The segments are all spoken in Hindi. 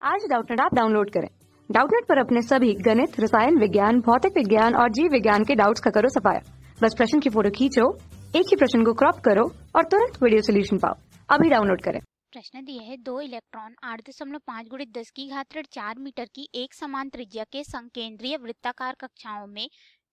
आज डाउटनेट ऐप डाउनलोड करें। डाउटनेट पर अपने सभी गणित, रसायन विज्ञान, भौतिक विज्ञान और जीव विज्ञान के डाउट्स का करो सफाया। बस प्रश्न की फोटो खींचो, एक ही प्रश्न को क्रॉप करो और तुरंत वीडियो सोल्यूशन पाओ। अभी डाउनलोड करें। प्रश्न दिए है 2 इलेक्ट्रॉन 8.5 × 10⁻⁴ मीटर की एक समान त्रिज्या के संकेंद्रीय वृत्ताकार कक्षाओं में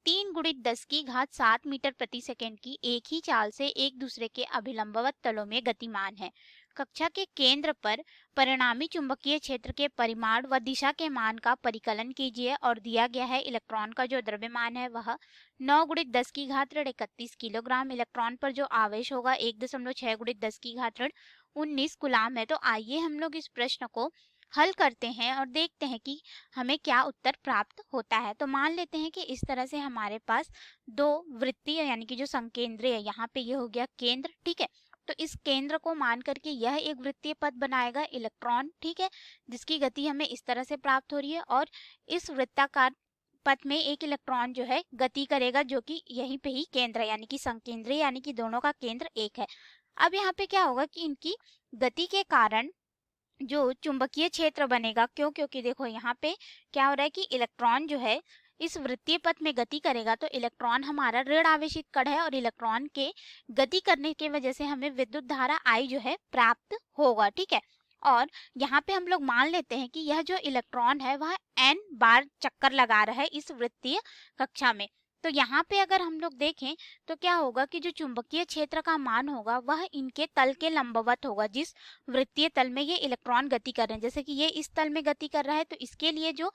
3 × 10⁻7 मीटर प्रति सेकंड की एक ही चाल से एक दूसरे के अभिलंबवत तलों में गतिमान है। कक्षा के केंद्र पर परिणामी चुंबकीय क्षेत्र के परिमाण व दिशा के मान का परिकलन कीजिए और दिया गया है इलेक्ट्रॉन का जो द्रव्यमान है वह 9 × 10⁻31 किलोग्राम। इलेक्ट्रॉन पर जो आवेश होगा 1.6 × 10⁻19 गुलाम है। तो आइए हम लोग इस प्रश्न को हल करते हैं और देखते हैं कि हमें क्या उत्तर प्राप्त होता है। तो मान लेते हैं कि इस तरह से हमारे पास दो वृत्तीय यानी कि जो संकेंद्रीय है, यहाँ पे ये हो गया केंद्र, ठीक है। तो इस केंद्र को मान करके यह एक वृत्तीय पथ बनाएगा इलेक्ट्रॉन, ठीक है, जिसकी गति हमें इस तरह से प्राप्त हो रही है और इस वृत्ताकार पथ में एक इलेक्ट्रॉन जो है गति करेगा जो कि यहीं पे ही केंद्र है यानी कि संकेंद्रीय यानी कि दोनों का केंद्र एक है। अब यहाँ पे क्या होगा कि इनकी गति के कारण जो चुंबकीय क्षेत्र बनेगा, क्योंकि देखो यहाँ पे क्या हो रहा है कि इलेक्ट्रॉन जो है इस वृत्तीय पथ में गति करेगा तो इलेक्ट्रॉन हमारा ऋण आवेशित कण है और इलेक्ट्रॉन के गति करने की वजह से हमें विद्युत धारा I जो है प्राप्त होगा, ठीक है। और यहाँ पे हम लोग मान लेते हैं कि यह जो इलेक्ट्रॉन है वह n बार चक्कर लगा रहा है इस वृत्तीय कक्षा में। तो यहाँ पे अगर हम लोग देखें तो क्या होगा कि जो चुंबकीय क्षेत्र का मान होगा वह इनके तल के लंबवत होगा, जिस वृत्तीय तल में ये इलेक्ट्रॉन गति कर रहे हैं। जैसे कि ये इस तल में गति कर रहा है तो इसके लिए जो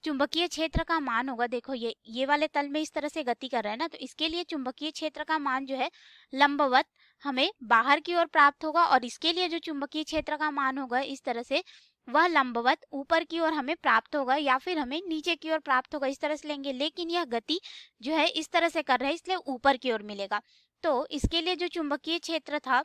चुंबकीय क्षेत्र का मान होगा, देखो ये वाले तल में इस तरह से गति कर रहा है ना, तो इसके लिए चुंबकीय क्षेत्र का मान जो है लंबवत हमें बाहर की ओर प्राप्त होगा और इसके लिए जो चुंबकीय क्षेत्र का मान होगा इस तरह से वह लंबवत ऊपर की ओर हमें प्राप्त होगा या फिर हमें नीचे की ओर प्राप्त होगा, इस तरह से लेंगे। लेकिन यह गति जो है इस तरह से कर रहा है इसलिए ऊपर की ओर मिलेगा। तो इसके लिए जो चुंबकीय क्षेत्र था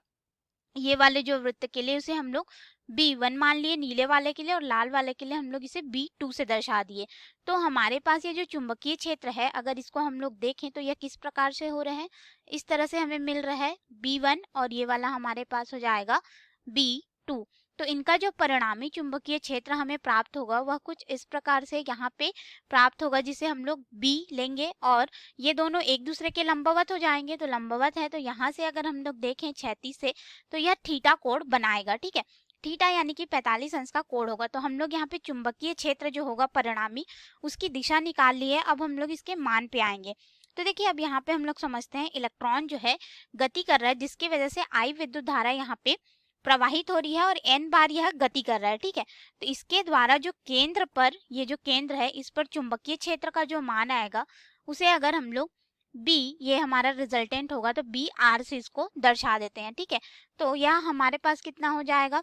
ये वाले जो वृत्त के लिए उसे हम लोग B1 मान लिए नीले वाले के लिए, और लाल वाले के लिए हम लोग इसे B2 से दर्शा दिए। तो हमारे पास ये जो चुंबकीय क्षेत्र है अगर इसको हम लोग देखें तो यह किस प्रकार से हो रहा है, इस तरह से हमें मिल रहा है B1 और ये वाला हमारे पास हो जाएगा B2। तो इनका जो परिणामी चुंबकीय क्षेत्र हमें प्राप्त होगा वह कुछ इस प्रकार से यहाँ पे प्राप्त होगा, जिसे हम लोग B लेंगे और ये दोनों एक दूसरे के लंबवत हो जाएंगे। तो लंबवत है तो यहाँ से अगर हम लोग देखें क्षैतिज से तो यह थीटा कोण बनाएगा, ठीक है। थीटा यानी कि 45 अंश का कोण होगा। तो हम लोग यहाँ पे चुंबकीय क्षेत्र जो होगा परिणामी उसकी दिशा निकाल ली है। अब हम लोग इसके मान पे आएंगे। तो देखिए अब यहाँ पे हम लोग समझते हैं इलेक्ट्रॉन जो है गति कर रहा है जिसकी वजह से I विद्युत धारा यहाँ पे प्रवाहित हो रही है और n बार यह गति कर रहा है, ठीक है। तो इसके द्वारा जो केंद्र पर ये जो केंद्र है इस पर चुंबकीय क्षेत्र का जो मान आएगा उसे अगर हम लोग B, ये हमारा रिजल्टेंट होगा, तो BR से इसको दर्शा देते हैं, ठीक है। तो यह हमारे पास कितना हो जाएगा,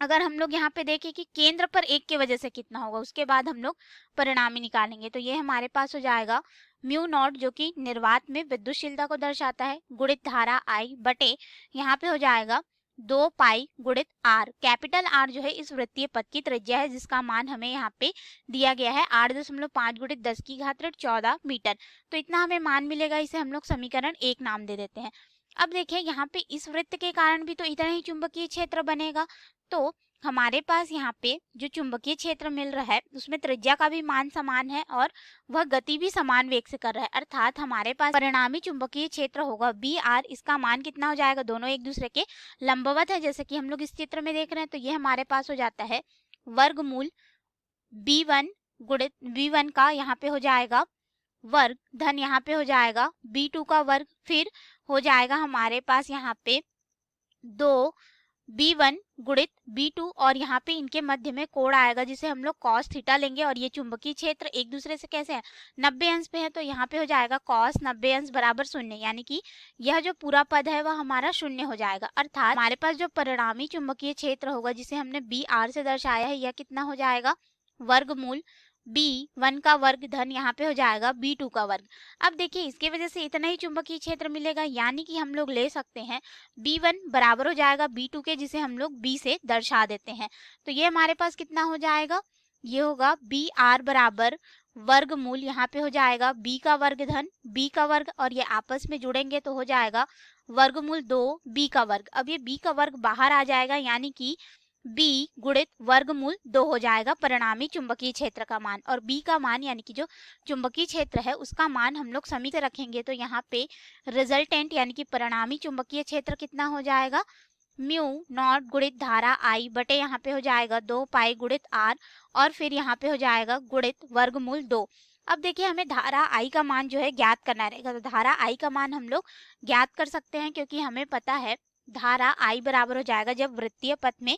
अगर हम लोग यहाँ पे देखें कि केंद्र पर एक की वजह से कितना होगा उसके बाद हम लोग परिणामी निकालेंगे। तो ये हमारे पास हो जाएगा μ0 जो कि निर्वात में विद्युतशीलता को दर्शाता है गुणित धारा I बटे यहाँ पे हो जाएगा 2 पाई गुणित R। कैपिटल R जो है इस वृत्तीय पथ की त्रिज्या है जिसका मान हमें यहाँ पे दिया गया है 8.5 × 10⁻14 मीटर। तो इतना हमें मान मिलेगा, इसे हम लोग समीकरण 1 नाम दे देते हैं। अब देखिए यहाँ पे इस वृत्त के कारण भी तो इतना ही चुंबकीय क्षेत्र बनेगा। तो हमारे पास यहाँ पे जो चुंबकीय क्षेत्र मिल रहा है उसमें त्रिज्या का भी मान समान है और वह गति भी समान वेग से कर रहा है, अर्थात हमारे पास परिणामी चुंबकीय क्षेत्र होगा BR। इसका मान कितना हो जाएगा, दोनों एक दूसरे के लंबवत है जैसे कि हम लोग इस चित्र में देख रहे हैं। तो ये हमारे पास हो जाता है वर्गमूल B1 गुणित B1 का यहाँ पे हो जाएगा वर्ग धन यहाँ पे हो जाएगा B2 का वर्ग, फिर हो जाएगा हमारे पास यहाँ पे 2 B1 गुणित B2 और यहाँ पे इनके मध्य में कोण आएगा जिसे हम लोग cos थीटा लेंगे। और ये चुंबकीय क्षेत्र एक दूसरे से कैसे है 90 अंश पे है, तो यहाँ पे हो जाएगा cos 90 अंश बराबर 0, यानी कि यह जो पूरा पद है वह हमारा 0 हो जाएगा। अर्थात हमारे पास जो परिणामी चुंबकीय क्षेत्र होगा जिसे हमने BR से दर्शाया है यह कितना हो जाएगा वर्गमूल B1 का वर्ग धन यहाँ पे हो जाएगा B2 का वर्ग। अब देखिए इसके वजह से इतना ही चुंबकीय क्षेत्र मिलेगा, यानी कि हम लोग ले सकते हैं B1 बराबर हो जाएगा B2 के, जिसे हम लोग B से दर्शा देते हैं। तो ये हमारे पास कितना हो जाएगा, ये होगा BR बराबर वर्गमूल यहाँ पे हो जाएगा B का वर्ग धन B का वर्ग और ये आपस में जुड़ेंगे तो हो जाएगा वर्गमूल 2 B का वर्ग। अब ये B का वर्ग बाहर आ जाएगा यानी कि b गुणित वर्गमूल 2 हो जाएगा परिणामी चुंबकीय क्षेत्र का मान। और b का मान यानी कि जो चुंबकीय क्षेत्र है उसका मान हम लोग समीकरण से रखेंगे तो यहाँ पे रिजल्टेंट यानी कि परिणामी चुंबकीय क्षेत्र कितना हो जाएगा, म्यू नॉट गुणित धारा I बटे यहाँ पे हो जाएगा 2 पाई गुणित R और फिर यहाँ पे हो जाएगा गुणित वर्गमूल 2। अब देखिए हमें धारा I का मान जो है ज्ञात करना रहेगा। तो धारा I का मान हम लोग ज्ञात कर सकते हैं क्योंकि हमें पता है धारा I बराबर हो जाएगा, जब वृत्तीय पथ में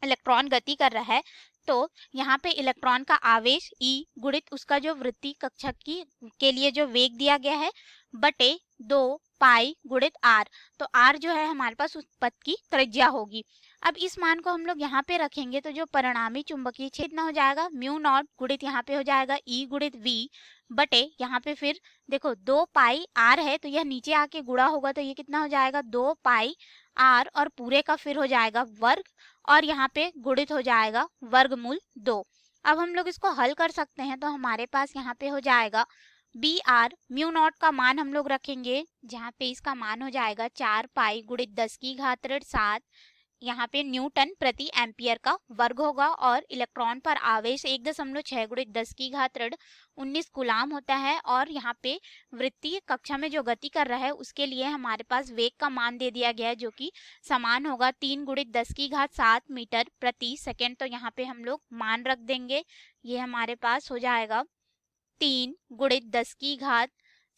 इलेक्ट्रॉन गति कर रहा है तो यहाँ पे इलेक्ट्रॉन का आवेश E गुणित उसका जो वृत्तीय कक्षा के लिए जो वेग दिया गया है बटे 2 पाई गुणित R। तो R जो है हमारे पास उस पथ की त्रिज्या होगी। अब इस मान को हम लोग यहाँ पे रखेंगे तो जो परिणामी चुंबकीय क्षेत्र कितना हो जाएगा, म्यू नॉट गुणित यहाँ पे हो जाएगा E गुणित V बटे यहाँ पे फिर देखो 2 पाई R है तो यह नीचे आके गुणा होगा तो ये कितना हो जाएगा 2 पाई R और पूरे का फिर हो जाएगा वर्ग और यहाँ पे गुणित हो जाएगा वर्गमूल 2। अब हम लोग इसको हल कर सकते हैं तो हमारे पास यहाँ पे हो जाएगा बी आर म्यू नॉट का मान हम लोग रखेंगे जहाँ पे इसका मान हो जाएगा 4 पाई गुणित 10 की घात ऋण 7 यहाँ पे न्यूटन प्रति एम्पियर का वर्ग होगा और इलेक्ट्रॉन पर आवेश 1.6 गुणित 10 की घात ऋण 19 गुलाम होता है। और यहाँ पे वृत्तीय कक्षा में जो गति कर रहा है उसके लिए हमारे पास वेग का मान दे दिया गया है जो कि समान होगा 3 गुणित 10 की घात 7 मीटर प्रति सेकेंड। तो यहाँ पे हम लोग मान रख देंगे, ये हमारे पास हो जाएगा 3 गुणित 10 की घात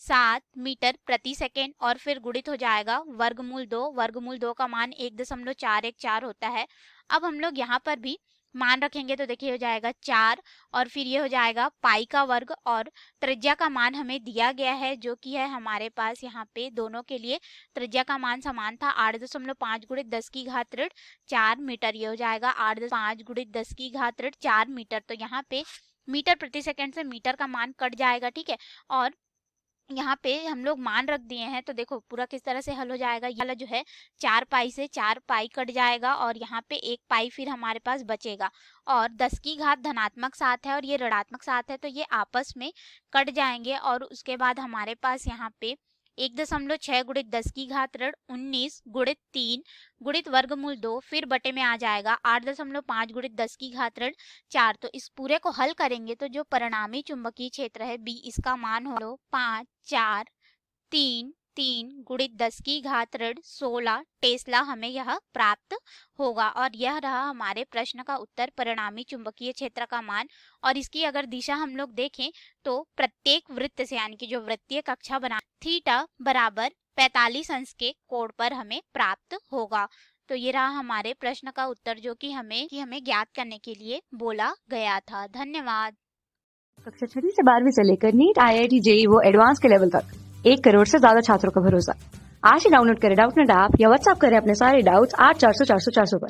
7 मीटर प्रति सेकेंड और फिर गुणित हो जाएगा वर्गमूल 2। वर्गमूल 2 का मान 1.414 होता है। अब हम लोग यहाँ पर भी मान रखेंगे तो देखिए हो जाएगा 4 और फिर ये हो जाएगा पाई का वर्ग और त्रिज्या का मान हमें दिया गया है जो कि है हमारे पास यहाँ पे दोनों के लिए त्रिज्या का मान समान था 8.5 गुणित 10 की घात ऋण 4 मीटर। ये हो जाएगा 8.5 गुणित 10 की घात ऋण 4 मीटर। तो यहाँ पे मीटर प्रति सेकेंड से मीटर का मान कट जाएगा, ठीक है। और यहाँ पे हम लोग मान रख दिए हैं तो देखो पूरा किस तरह से हल हो जाएगा। ये वाला जो है 4 पाई से 4 पाई कट जाएगा और यहाँ पे 1 पाई फिर हमारे पास बचेगा और 10 की घात धनात्मक 7 है और ये ऋणात्मक 7 है तो ये आपस में कट जाएंगे। और उसके बाद हमारे पास यहाँ पे 1.6 गुणित 10 की घात ऋण 19 गुणित 3 गुणित वर्गमूल 2 फिर बटे में आ जाएगा 8.5 गुणित 10 की घात ऋण 4। तो इस पूरे को हल करेंगे तो जो परिणामी चुंबकीय क्षेत्र है बी इसका मान हो 5 4 3 3 गुणित 10 की घात ऋण 16 टेस्ला हमें यह प्राप्त होगा। और यह रहा हमारे प्रश्न का उत्तर, परिणामी चुंबकीय क्षेत्र का मान। और इसकी अगर दिशा हम लोग देखें तो प्रत्येक वृत्त से यानी कि जो वृत्तीय कक्षा बना थीटा बराबर 45 अंश के कोण पर हमें प्राप्त होगा। तो ये रहा हमारे प्रश्न का उत्तर जो कि हमें ज्ञात करने के लिए बोला गया था। धन्यवाद। कक्षा 6 से 12वीं से लेकर नीट, IIT, JEE वो एडवांस के लेवल तक 1 करोड़ से ज्यादा छात्रों का भरोसा। आज ही डाउनलोड करें डाउटनेट ऐप या व्हाट्सएप करें अपने सारे डाउट्स 8400 400 400 पर।